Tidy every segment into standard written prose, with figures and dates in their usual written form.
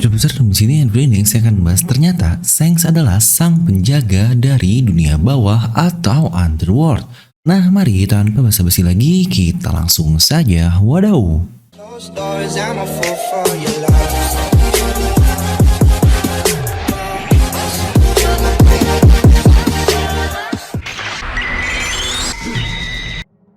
Besar di sini ini saya akan bahas ternyata Shanks adalah sang penjaga dari dunia bawah atau underworld. Nah, mari tanpa basa-basi lagi kita langsung saja wadaw.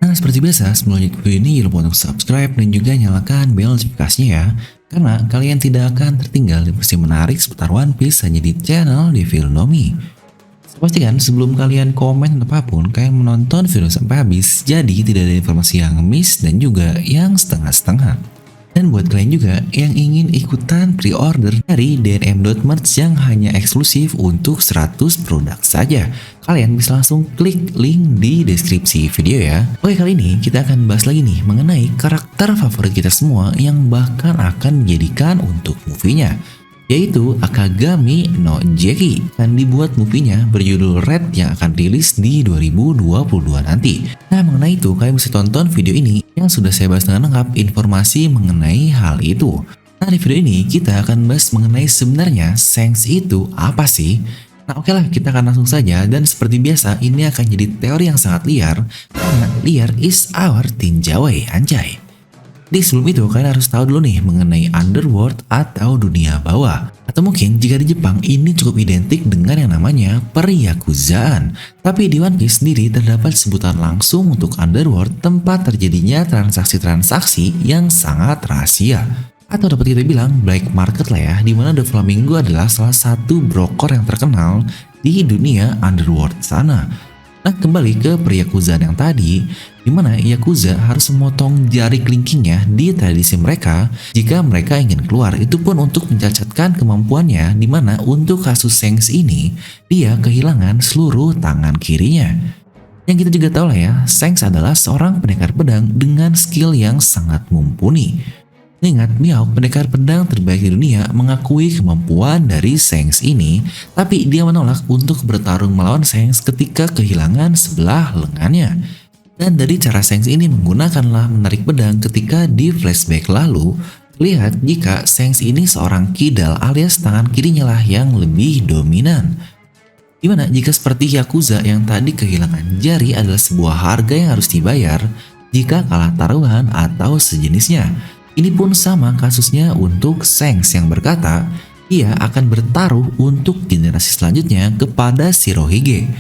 Nah, seperti biasa, sebelum lanjut video ini jangan lupa untuk subscribe dan juga nyalakan bel notifikasinya ya. Karena kalian tidak akan tertinggal informasi menarik seputar One Piece hanya di channel Devilnomi. Pastikan sebelum kalian komen apapun, kalian menonton video sampai habis, jadi tidak ada informasi yang miss dan juga yang setengah-setengah. Dan buat kalian juga yang ingin ikutan pre-order dari DNM.merch yang hanya eksklusif untuk 100 produk saja, kalian bisa langsung klik link di deskripsi video ya. Oke, kali ini kita akan bahas lagi nih mengenai karakter favorit kita semua yang bahkan akan dijadikan untuk movie-nya, yaitu Akagami no Jeki. Akan dibuat movie-nya berjudul Red yang akan rilis di 2022 nanti. Nah, mengenai itu kalian bisa tonton video ini yang sudah saya bahas dengan lengkap informasi mengenai hal itu. Nah, di video ini kita akan bahas mengenai sebenarnya Shanks itu apa sih? Nah, oke lah, kita akan langsung saja, dan seperti biasa ini akan jadi teori yang sangat liar karena liar is our tinjawai, anjay. Di sebelum itu kalian harus tahu dulu nih mengenai underworld atau dunia bawah, atau mungkin jika di Jepang ini cukup identik dengan yang namanya peryakuzaan. Tapi di One Piece sendiri terdapat sebutan langsung untuk underworld, tempat terjadinya transaksi-transaksi yang sangat rahasia, atau dapat kita bilang black market lah ya, dimana Doflamingo adalah salah satu broker yang terkenal di dunia underworld sana. Nah, kembali ke peryakuzaan yang tadi, di mana Yakuza harus memotong jari kelingkingnya di tradisi mereka jika mereka ingin keluar. Itu pun untuk mencacatkan kemampuannya, di mana untuk kasus Shanks ini, dia kehilangan seluruh tangan kirinya. Yang kita juga tahu lah ya, Shanks adalah seorang pendekar pedang dengan skill yang sangat mumpuni. Ingat, Mihawk, pendekar pedang terbaik di dunia, mengakui kemampuan dari Shanks ini, tapi dia menolak untuk bertarung melawan Shanks ketika kehilangan sebelah lengannya. Dan dari cara Shanks ini menggunakanlah menarik pedang ketika di flashback lalu, lihat jika Shanks ini seorang kidal alias tangan kirinya lah yang lebih dominan. Dimana jika seperti Yakuza yang tadi kehilangan jari adalah sebuah harga yang harus dibayar jika kalah taruhan atau sejenisnya. Ini pun sama kasusnya untuk Shanks yang berkata ia akan bertaruh untuk generasi selanjutnya kepada Shirohige.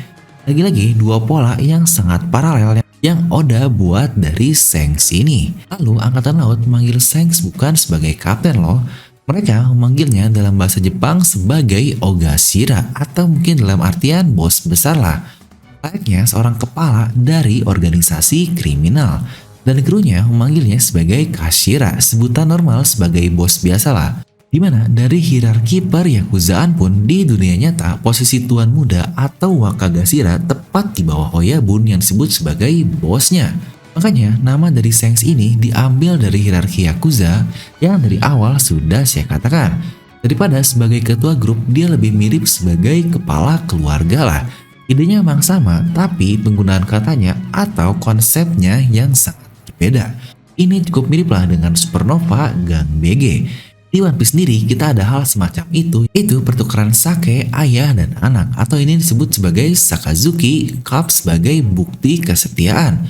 Lagi-lagi dua pola yang sangat paralel yang Oda buat dari Shanks ini. Lalu Angkatan Laut memanggil Shanks bukan sebagai kapten loh. Mereka memanggilnya dalam bahasa Jepang sebagai Ogashira, atau mungkin dalam artian bos besar lah. Layaknya seorang kepala dari organisasi kriminal. Dan krunya memanggilnya sebagai Kashira, sebutan normal sebagai bos biasalah. Dimana dari hierarki peryakuzaan pun di dunia nyata, posisi tuan muda atau Wakagashira tepat di bawah Oyabun yang disebut sebagai bosnya. Makanya nama dari Shanks ini diambil dari hierarki Yakuza yang dari awal sudah saya katakan. Daripada sebagai ketua grup, dia lebih mirip sebagai kepala keluarga lah. Idenya memang sama, tapi penggunaan katanya atau konsepnya yang sangat beda. Ini cukup mirip lah dengan Supernova Gang BG. Di One Piece sendiri kita ada hal semacam itu, yaitu pertukaran sake ayah dan anak, atau ini disebut sebagai Sakazuki Cup sebagai bukti kesetiaan.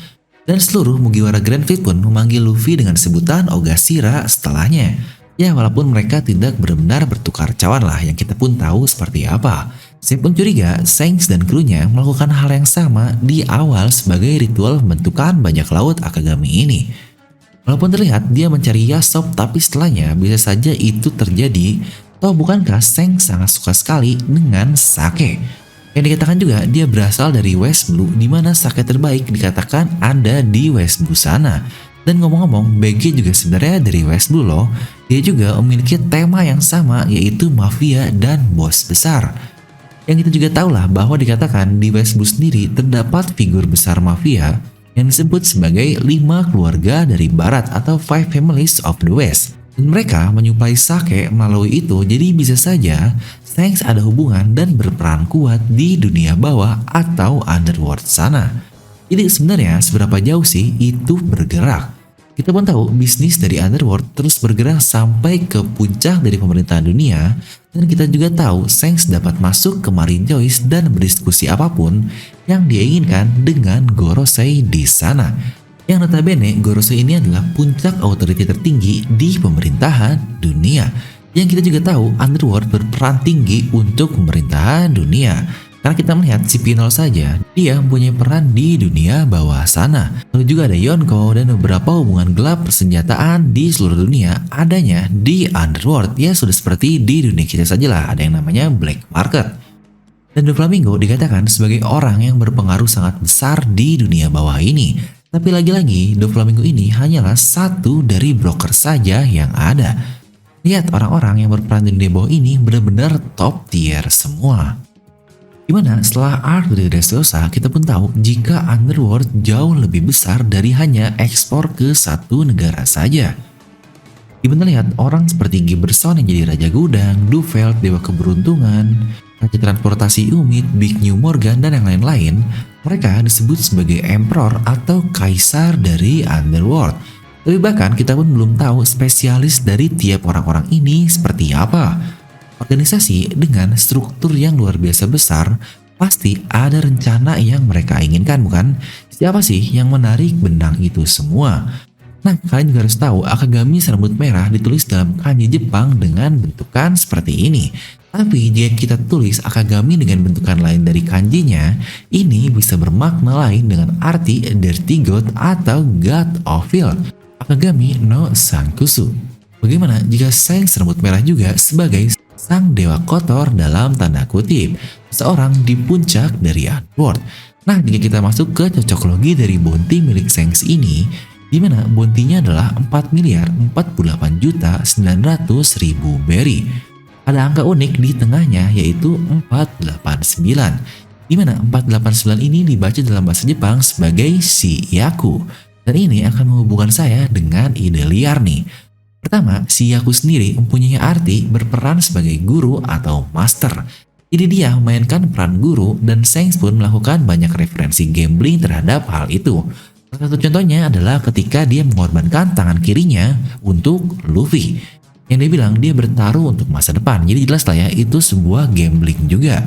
Dan seluruh Mugiwara Grand Fleet pun memanggil Luffy dengan sebutan Ogashira setelahnya. Ya, walaupun mereka tidak benar-benar bertukar cawan lah, yang kita pun tahu seperti apa. Saya pun curiga Shanks dan krunya melakukan hal yang sama di awal sebagai ritual pembentukan bajak laut Akagami ini. Walaupun terlihat dia mencari Yasop, tapi setelahnya bisa saja itu terjadi. Toh bukankah Shanks sangat suka sekali dengan sake? Yang dikatakan juga dia berasal dari West Blue, di mana sake terbaik dikatakan ada di West Blue sana. Dan ngomong-ngomong, BG juga sebenarnya dari West Blue loh. Dia juga memiliki tema yang sama, yaitu mafia dan bos besar. Yang kita juga tahu lah bahwa dikatakan di West Blue sendiri terdapat figur besar mafia yang disebut sebagai 5 keluarga dari barat atau 5 families of the West. Dan mereka menyuplai sake melalui itu, jadi bisa saja Shanks ada hubungan dan berperan kuat di dunia bawah atau underworld sana. Jadi sebenarnya seberapa jauh sih itu bergerak? Kita pun tahu bisnis dari Underworld terus bergerak sampai ke puncak dari pemerintahan dunia, dan kita juga tahu Shanks dapat masuk ke Marine Joyce dan berdiskusi apapun yang dia inginkan dengan Gorosei di sana. Yang notabene Gorosei ini adalah puncak otoriti tertinggi di pemerintahan dunia. Yang kita juga tahu Underworld berperan tinggi untuk pemerintahan dunia. Karena kita melihat si Pinol saja, dia mempunyai peran di dunia bawah sana. Lalu juga ada Yonko dan beberapa hubungan gelap persenjataan di seluruh dunia adanya di Underworld. Ya sudah seperti di dunia kita sajalah, ada yang namanya Black Market. Dan Doflamingo dikatakan sebagai orang yang berpengaruh sangat besar di dunia bawah ini. Tapi lagi-lagi Doflamingo ini hanyalah satu dari broker saja yang ada. Lihat orang-orang yang berperan di dunia bawah ini benar-benar top tier semua. Dimana setelah arc dari Dressrosa kita pun tahu jika Underworld jauh lebih besar dari hanya ekspor ke satu negara saja. Dimana lihat orang seperti Giberson yang jadi Raja Gudang, Duveld, Dewa Keberuntungan, Raja Transportasi Umid, Big New Morgan, dan yang lain-lain, mereka disebut sebagai Emperor atau Kaisar dari Underworld. Tapi bahkan kita pun belum tahu spesialis dari tiap orang-orang ini seperti apa. Organisasi dengan struktur yang luar biasa besar pasti ada rencana yang mereka inginkan, bukan? Siapa sih yang menarik benang itu semua? Nah, kalian juga harus tahu Akagami serambut merah ditulis dalam kanji Jepang dengan bentukan seperti ini. Tapi jika kita tulis Akagami dengan bentukan lain dari kanjinya, ini bisa bermakna lain dengan arti Dirty God atau God of Filth. Akagami no Sankusu. Bagaimana jika Shanks serambut merah juga sebagai sang dewa kotor dalam tanda kutip, seorang di puncak dari Underworld. Nah, jika kita masuk ke cocoklogi dari bounty milik Shanks ini, di mana bounty-nya adalah 4.048.900.000 berry. Ada angka unik di tengahnya yaitu 489, di mana 489 ini dibaca dalam bahasa Jepang sebagai Shiyaku. Dan ini akan menghubungkan saya dengan ide liar nih. Pertama, Shiyaku sendiri mempunyai arti berperan sebagai guru atau master. Jadi dia memainkan peran guru dan Shanks pun melakukan banyak referensi gambling terhadap hal itu. Salah satu contohnya adalah ketika dia mengorbankan tangan kirinya untuk Luffy. Yang dia bilang dia bertaruh untuk masa depan. Jadi jelas lah ya itu sebuah gambling juga.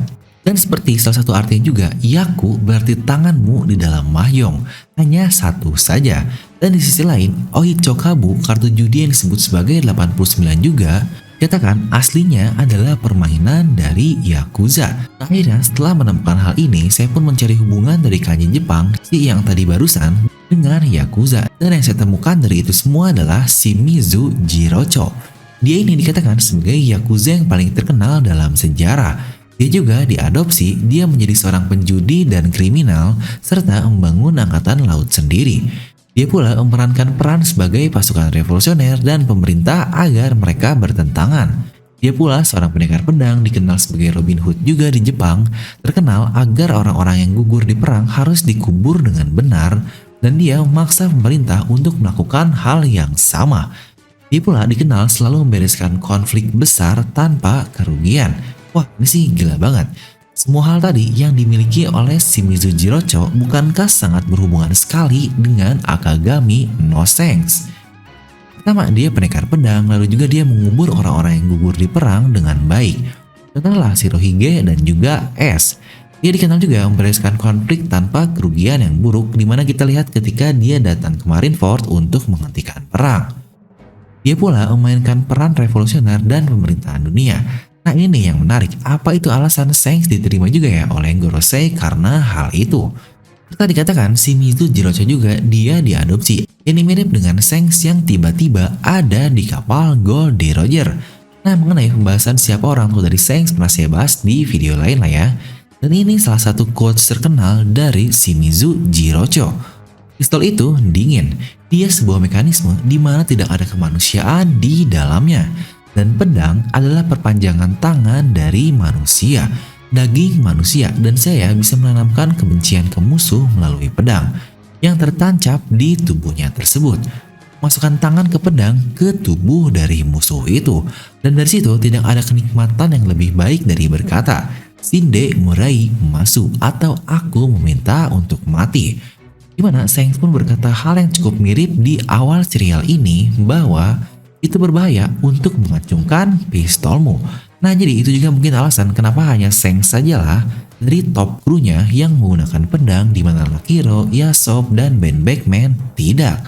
Dan seperti salah satu artinya juga, Yaku berarti tanganmu di dalam mahjong, hanya satu saja. Dan di sisi lain, Oichokabu, kartu judi yang disebut sebagai 89 juga, katakan aslinya adalah permainan dari Yakuza. Akhirnya setelah menemukan hal ini, saya pun mencari hubungan dari kanji Jepang, si yang tadi barusan, dengan Yakuza. Dan yang saya temukan dari itu semua adalah Shimizu Jirocho. Dia ini dikatakan sebagai Yakuza yang paling terkenal dalam sejarah. Dia juga diadopsi, dia menjadi seorang penjudi dan kriminal, serta membangun angkatan laut sendiri. Dia pula memerankan peran sebagai pasukan revolusioner dan pemerintah agar mereka bertentangan. Dia pula seorang pendekar pedang dikenal sebagai Robin Hood juga di Jepang, terkenal agar orang-orang yang gugur di perang harus dikubur dengan benar, dan dia memaksa pemerintah untuk melakukan hal yang sama. Dia pula dikenal selalu membereskan konflik besar tanpa kerugian. Wah, ini sih gila banget. Semua hal tadi yang dimiliki oleh Shimizu Jirocho bukankah sangat berhubungan sekali dengan Akagami no Shanks? Pertama, dia pendekar pedang, lalu juga dia mengubur orang-orang yang gugur di perang dengan baik. Contohnya Shirohige dan juga S. Dia dikenal juga membereskan konflik tanpa kerugian yang buruk, dimana kita lihat ketika dia datang ke Marineford untuk menghentikan perang. Dia pula memainkan peran revolusioner dan pemerintahan dunia. Nah, ini yang menarik, apa itu alasan Shanks diterima juga ya oleh Gorosei karena hal itu? Serta dikatakan Shimizu Jirocho juga dia diadopsi. Ini mirip dengan Shanks yang tiba-tiba ada di kapal Goldie Roger. Nah, mengenai pembahasan siapa orang tua dari Shanks pernah saya bahas di video lain lah ya. Dan ini salah satu quotes terkenal dari Shimizu Jirocho. Pistol itu dingin, dia sebuah mekanisme di mana tidak ada kemanusiaan di dalamnya. Dan pedang adalah perpanjangan tangan dari manusia, daging manusia, dan saya bisa menanamkan kebencian ke musuh melalui pedang yang tertancap di tubuhnya tersebut. Masukkan tangan ke pedang ke tubuh dari musuh itu, dan dari situ tidak ada kenikmatan yang lebih baik dari berkata, Shinde Murai Masu, atau aku meminta untuk mati. Dimana Shanks pun berkata hal yang cukup mirip di awal serial ini bahwa itu berbahaya untuk mengacungkan pistolmu. Nah jadi itu juga mungkin alasan kenapa hanya Shanks sajalah dari top krunya yang menggunakan pedang di mana Lakiro, Yasop, dan Ben Beckman tidak.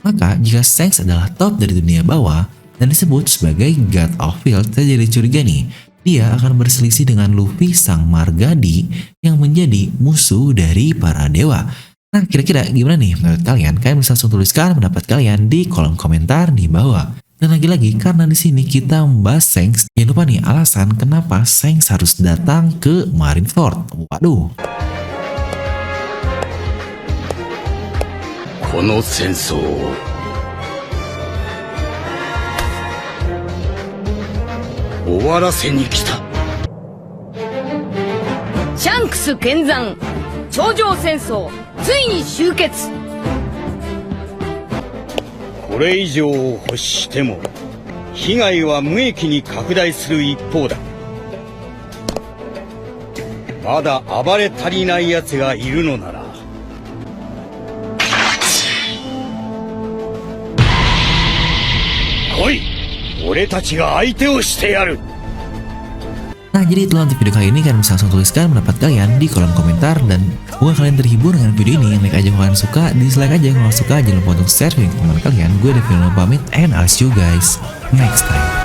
Maka jika Shanks adalah top dari dunia bawah dan disebut sebagai God of Field, saya jadi curiga nih. Dia akan berselisih dengan Luffy sang Margadi yang menjadi musuh dari para dewa. Nah kira-kira gimana nih menurut kalian? Kalian bisa langsung tuliskan pendapat kalian di kolom komentar di bawah. Dan lagi-lagi karena di sini kita membahas Shanks, jangan lupa nih alasan kenapa Shanks harus datang ke Marineford. Waduh. この戦争を終わらせに来た。シャンクス見参頂上戦争ついに終結。これ以上を欲しても被害は無益に拡大する一方だ。まだ暴れ足りない奴がいるのなら来い、俺たちが相手をしてやる。 Nah jadi itulah untuk video kali ini, kalian bisa langsung tuliskan pendapat kalian di kolom komentar dan semoga kalian terhibur dengan video ini. Like aja kalau kalian suka, dislike aja kalau suka, jangan lupa untuk share video ke teman kalian. Gue Devino pamit and I'll see you guys next time.